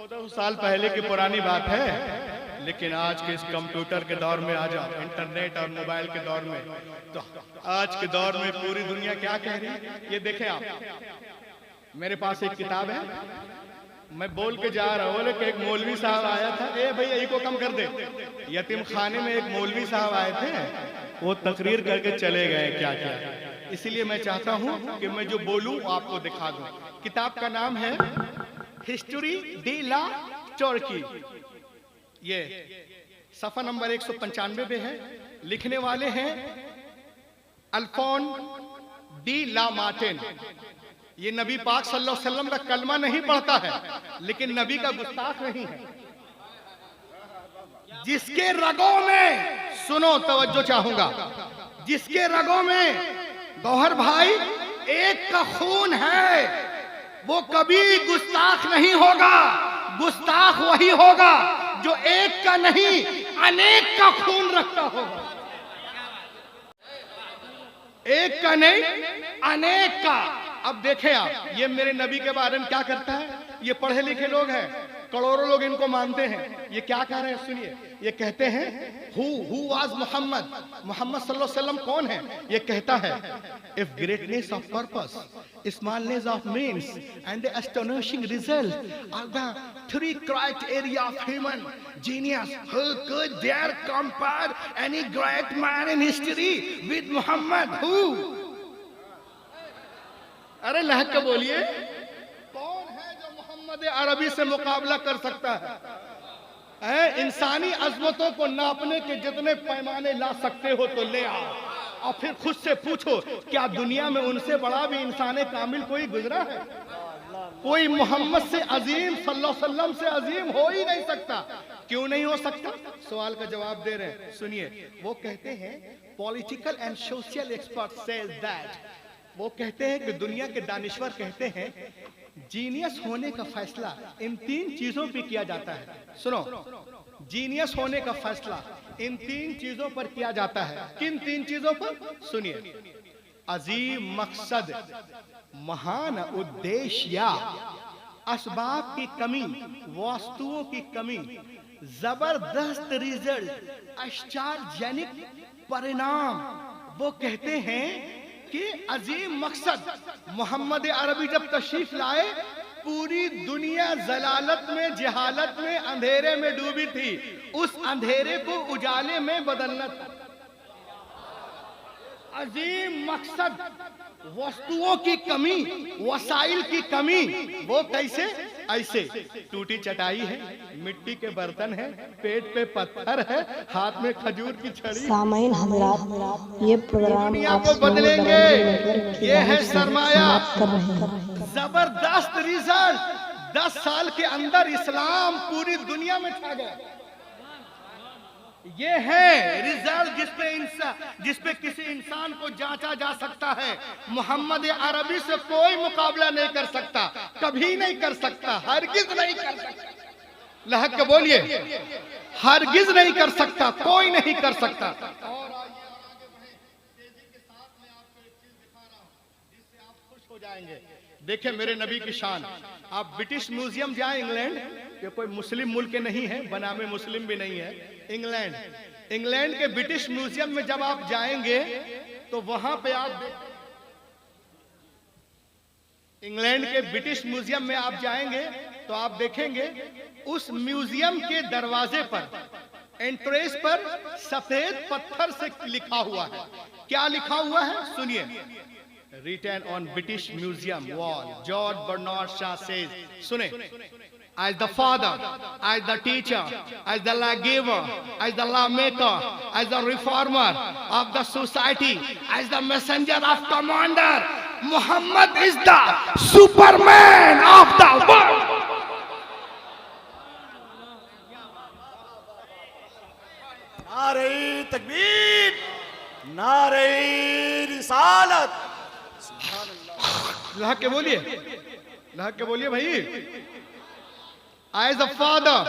1400 साल पहले की पुरानी बात है, लेकिन आज के इस कंप्यूटर के दौर में आ जाओ, इंटरनेट और मोबाइल के दौर में, तो आज के दौर में पूरी दुनिया क्या कह रही है ये देखें आप। मेरे पास एक किताब है, मैं बोल के जा रहा हूँ कि एक मौलवी साहब आया था, ए भैया यही को कम कर दे। यतीम खाने में एक मौलवी साहब आए थे, वो तकरीर करके चले गए क्या क्या। इसलिए मैं चाहता हूँ कि मैं जो बोलूँ आपको दिखा दूँ। किताब का नाम है हिस्ट्री डी ला टर्की, ये सफा नंबर 195 पे है। लिखने वाले हैं अल्फोन डी ला मार्टिन। ये नबी पाक सल्लल्लाहु अलैहि वसल्लम का कलमा नहीं पढ़ता है, लेकिन नबी का गुस्ताख नहीं है। जिसके रगों में, सुनो तवज्जो चाहूंगा, जिसके रगों में गौहर भाई एक का खून है, वो कभी गुस्ताख नहीं होगा। गुस्ताख वही होगा जो एक का नहीं अनेक का खून रखता होगा। एक का नहीं अनेक का। अब देखें आप, ये मेरे नबी के बारे में क्या करता है। ये पढ़े लिखे लोग हैं, करोड़ों लोग इनको मानते हैं। ये क्या कह रहे हैं सुनिए, ये कहते हैं हु वाज मोहम्मद, मोहम्मद सल्लल्लाहु अलैहि वसल्लम कौन है। ये कहता है if greatness of purpose, smallness of means and the astonishing result are the three criteria of human genius, who could dare compare any great man in history with Muhammad. Who, अरे लहक के बोलिए, कौन है जो मोहम्मद अरबी से मुकाबला कर सकता है। इंसानी अजमतों को नापने के जितने पैमाने ला सकते हो तो ले आओ, और फिर खुद से पूछो क्या दुनिया में उनसे बड़ा भी इंसान कामिल कोई गुजरा है। कोई मोहम्मद से अजीम सल्लल्लाहु अलैहि वसल्लम से अजीम हो ही नहीं सकता। क्यों नहीं हो सकता, सवाल का जवाब दे रहे हैं सुनिए। वो कहते हैं political and social expert says that, वो कहते हैं कि दुनिया के दानिश्वर कहते हैं जीनियस होने का फैसला इन तीन चीजों पे किया जाता है। सुनो, जीनियस होने का फैसला इन तीन चीजों पर किया जाता है। किन तीन चीजों पर, सुनिए। अजीम मकसद, महान उद्देश्य, असबाब की कमी, वस्तुओं की कमी, जबरदस्त रिजल्ट, आश्चर्यजनक परिणाम। वो कहते हैं कि अजीम मकसद, मोहम्मद अरबी जब तशरीफ लाए, पूरी दुनिया जलालत में, जहालत में, अंधेरे में डूबी थी। उस अंधेरे को उजाले में बदलना था। अजीम मकसद, वस्तुओं की कमी, वसाइल की कमी। वो कैसे, ऐसे टूटी चटाई है, मिट्टी के बर्तन है, पेट पे पत्थर है, हाथ में खजूर की छड़ी। सामाइन हज़रात, ये प्रोग्राम दुनिया को बदलेंगे, ये है सरमाया। जबरदस्त रिजल्ट, 10 साल के अंदर इस्लाम पूरी दुनिया में छा गया। ये है रिजल्ट जिसपे किसी इंसान को जांचा जा सकता है। मोहम्मद अरबी से कोई मुकाबला नहीं कर सकता, कभी नहीं कर सकता, हरगिज नहीं कर सकता। लहक के बोलिए, हरगिज नहीं कर सकता, कोई नहीं कर सकता। और तेजी के साथ मैं आपको एक चीज दिखा रहा हूं जिससे आप खुश हो जाएंगे। देखिए मेरे नबी की शान। आप ब्रिटिश म्यूजियम जाएं इंग्लैंड, ये कोई मुस्लिम मुल्क नहीं है, बनामे मुस्लिम भी नहीं है। इंग्लैंड के ब्रिटिश म्यूजियम में जब आप जाएंगे तो वहां पे आप इंग्लैंड के ब्रिटिश म्यूजियम में आप जाएंगे तो आप देखेंगे उस म्यूजियम के दरवाजे पर, एंट्रेंस पर सफेद पत्थर से लिखा हुआ है। क्या लिखा हुआ है सुनिए। Written on British Museum wall, George Bernard Shaw says, सुने, as the father, as the teacher, as the lawgiver, as the lawmaker, as the reformer of the society, as the messenger of commander, Muhammad is the Superman of the world. नारे तकबीर, नारे रिसालत। लहक के बोलिए, लहक के बोलिए भाई। As the father,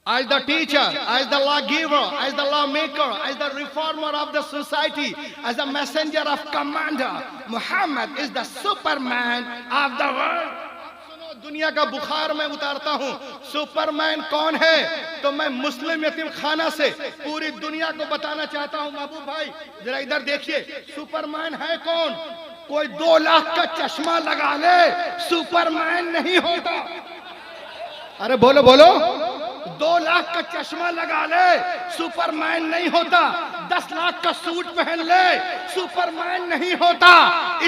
as the teacher, as the lawgiver, as the lawmaker, as the reformer of the society, as the messenger of commander, Muhammad is the Superman of the world. दुनिया का बुखार मैं उतारता हूँ। सुपरमैन कौन है? तो मैं मुस्लिम यतीम खाना से पूरी दुनिया को बताना चाहता हूँ। महबूब भाई जरा इधर देखिए, सुपरमैन है कौन? कोई 2 लाख का चश्मा लगा ले, सुपरमैन नहीं होता। अरे बोलो बोलो, 2 लाख का चश्मा लगा ले, सुपरमैन नहीं होता। 10 लाख का सूट पहन ले, सुपरमैन नहीं होता।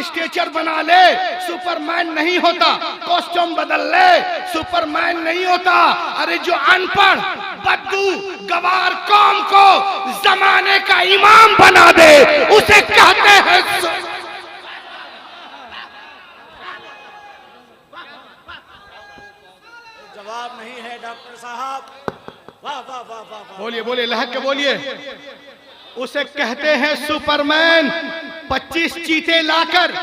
स्ट्रेचर बना ले, सुपरमैन नहीं होता। कॉस्ट्यूम बदल ले, सुपरमैन नहीं होता। अरे जो अनपढ़ बद्दू गवार कौम को जमाने का इमाम बना दे, उसे कहते हैं जवाब नहीं है डॉक्टर साहब। वाह वाह वाह वाह वाह। बोलिए बोलिए, लहक के बोलिए। उसे कहते हैं सुपरमैन। 25 चीते लाकर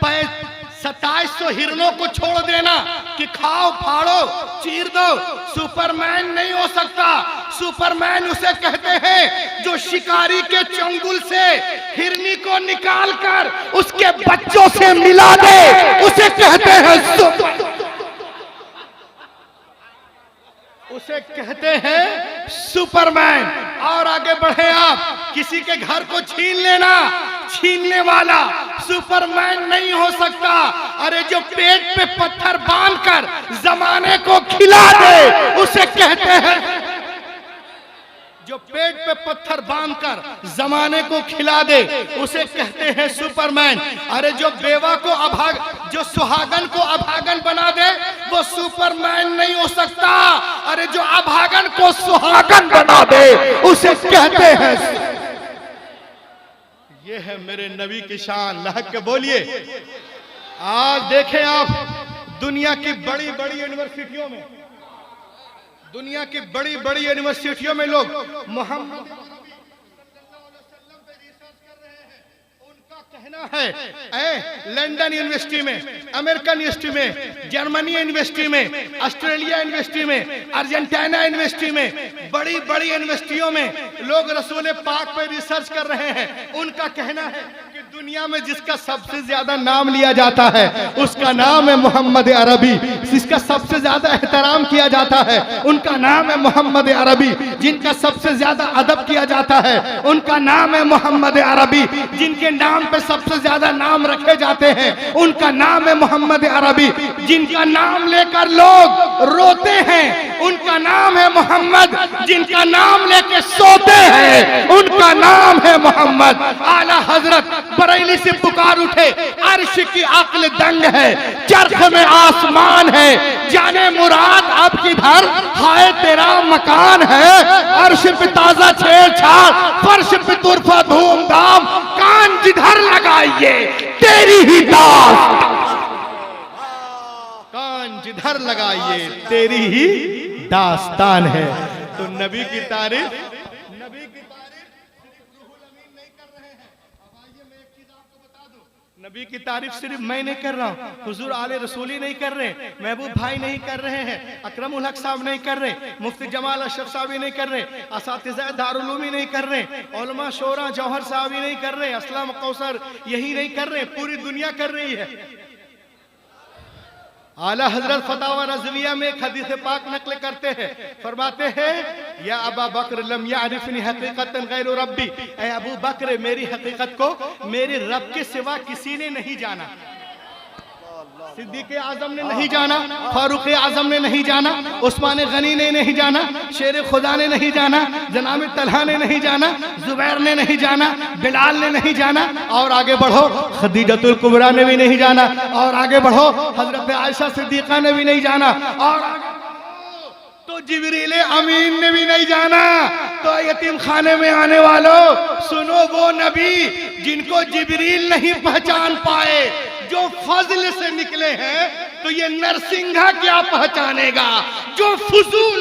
2700 हिरणों को छोड़ देना कि खाओ फाड़ो चीर दो, सुपरमैन नहीं हो सकता। सुपरमैन उसे कहते हैं जो शिकारी के चंगुल से हिरनी को निकालकर उसके बच्चों से मिला दे, उसे कहते हैं उसे कहते हैं सुपरमैन। और आगे बढ़े आप, किसी के घर को छीन लेना, छीनने वाला सुपरमैन नहीं हो सकता। अरे जो पेट पे पत्थर बांधकर जमाने को खिला दे, उसे कहते हैं जो पेट पे पत्थर बांधकर जमाने को खिला दे, उसे कहते हैं सुपरमैन। अरे जो बेवा को जो सुहागन को अभागन बना दे, वो सुपरमैन नहीं हो सकता। अरे जो अभागन को सुहागन बना दे, उसे कहते हैं। ये है मेरे नबी की शान। लहक के बोलिए। आज देखें आप, दुनिया की बड़ी बड़ी यूनिवर्सिटियों में, दुनिया की बड़ी बड़ी यूनिवर्सिटियों में लोग मोहम्मद पे रिसर्च कर रहे हैं। उनका कहना है लंदन यूनिवर्सिटी में, अमेरिकन यूनिवर्सिटी में, जर्मनी यूनिवर्सिटी में, ऑस्ट्रेलिया यूनिवर्सिटी में, अर्जेंटीना यूनिवर्सिटी में, बड़ी बड़ी यूनिवर्सिटियों में लोग रसूल पाक पे रिसर्च कर रहे हैं। उनका कहना है कि दुनिया में जिसका सबसे ज्यादा नाम लिया जाता है उसका नाम है मोहम्मद अरबी। जिसका सबसे ज्यादा एहतराम किया जाता है उनका नाम है मोहम्मद अरबी। जिनका सबसे ज्यादा अदब किया जाता है उनका नाम है मोहम्मद अरबी। जिनके नाम पे सबसे ज्यादा नाम रखे जाते हैं उनका नाम है मोहम्मद अरबी। जिनका नाम लेकर लोग रोते हैं उनका नाम है मोहम्मद। जिनका नाम लेकर सोते हैं उनका नाम है मोहम्मद। आला हजरत बरेली से पुकार उठे, अर्श की अक्ल दंग है, चरख में आसमान है, जाने मुराद अब किधर हाय तेरा मकान है। अर्श पे ताजा छेड़छाड़, फर्श पे तुरफा धूमधाम, कान जिधर लगाइए तेरी ही दास, कान जिधर लगाइए तेरी ही दास्तान है। तो नबी की तारीफ नबी की तारीफ सिर्फ मैं नहीं कर रहा हूँ, हुजूर आले रसूली नहीं कर रहे, महबूब भाई नहीं कर रहे हैं, अकरमुल हक साहब नहीं कर रहे, मुफ्ती जमाल अशरफ साहब नहीं कर रहे, असातिज़ा दारुल उलूम नहीं कर रहे, उलमा शोरा जौहर साहब नहीं कर रहे, असलम कौसर यही नहीं कर रहे, पूरी दुनिया कर रही है। आला हजरत फतावा रज़विया में एक हदीस पाक नकल करते हैं, फरमाते हैं या अबा बकर लम यारिफनी हकीकतन गैर रब्बी, ऐ अबू बकर मेरी हकीकत को मेरे रब के सिवा किसी ने नहीं जाना। सिद्दीक आजम ने नहीं जाना, फारूक आजम ने नहीं जाना, उस्मान गनी ने नहीं जाना, शेर खुदा ने नहीं जाना, जनाब तलहा ने नहीं जाना, जुबैर ने नहीं जाना, बिलाल ने नहीं जाना, और आगे बढ़ो खदीजतुल कुबरा ने भी नहीं जाना, और आगे बढ़ो हजरत आयशा सिद्दीका ने भी नहीं जाना, और आगे तो जिब्रील अमीन ने भी नहीं जाना। तो यतीम खाने में आने वालों सुनो, वो नबी जिनको जिब्रील नहीं पहचान पाए, जो फजल से निकले हैं, तो ये नरसिंघा क्या पहचानेगा जो फजूल।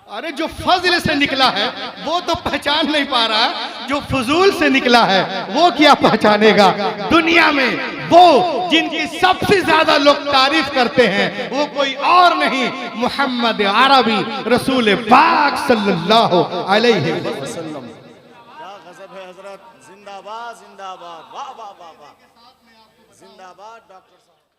अरे जो फजल से निकला है वो तो पहचान नहीं पा रहा, जो फजूल से निकला है वो क्या पहचानेगा। दुनिया में वो जिनकी सबसे ज्यादा लोग तारीफ करते हैं वो कोई और नहीं, मोहम्मद अरबी रसूल पाक सल्लल्लाहु अलैहि वसल्लम। क्या गजब है हजरत, जिंदाबाद जिंदाबाद, वाह वाह वाह वाह, जिंदाबाद डॉक्टर साहब।